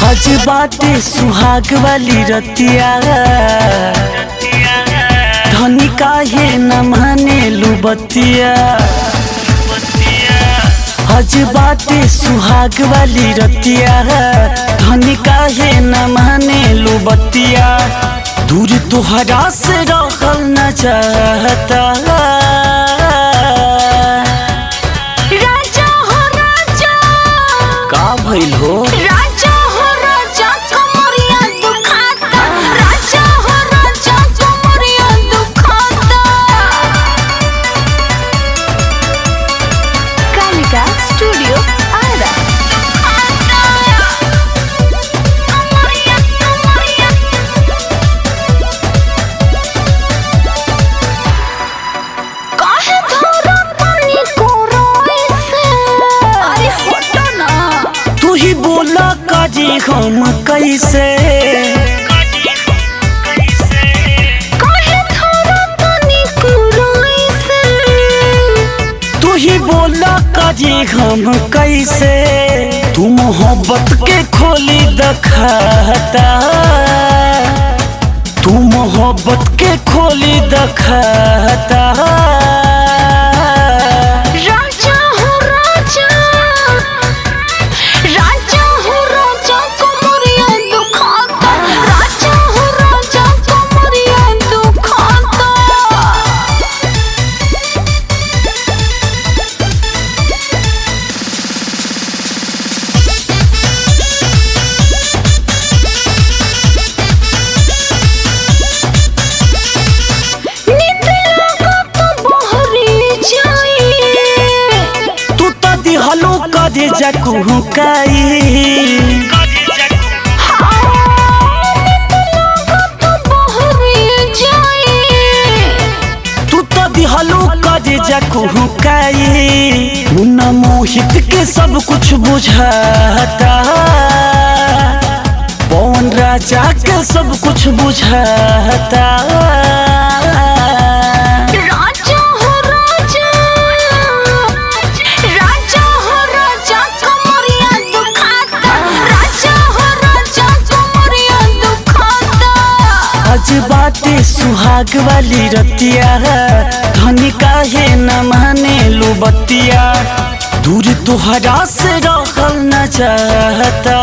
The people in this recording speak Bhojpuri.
आज बाटे सुहाग वाली रतिया, धनी काहे न माने लुबतिया। आज बाटे सुहाग वाली रतिया, धनी काहे न माने लुबतिया। दूर तोहरा से रहल न चाहता। राजा हो राजा, का भइल हो? राजा हो राजा कमरिया दुखाता। राजा हो राजा कमरिया दुखाता। कालिका स्टूडियो आरा। कमरिया कमरिया काहे धरा पानी को रोए से। अरे हटो ना। तू ही बोला काजी हम कैसे। काहे धरा पानी को रोए से। तू ही बोला काजी हम कैसे। तू मोहब्बत के खोली दखाता। तू मोहब्बत के खोली दखाता। राजा हो राजा, राजा हो राजा कमरिया दुखाता। राजा हो राजा कमरिया दुखाता। नींद लगा तो बहरी जाई। तू तो दिहलो काजे जकू काई। तू तो दिहलो काजे जकू काई। मुन्ना मोहित के सब कुछ बुझाता। पवन राजा के सब कुछ बुझाता। राजा हो राजा, राजा हो राजा कमरिया दुखाता। राजा हो राजा कमरिया दुखाता। आज बाटे सुहाग वाली रतिया, धनी काहे न माने लुबतिया। दूर तोहरा से रहल न चाहता।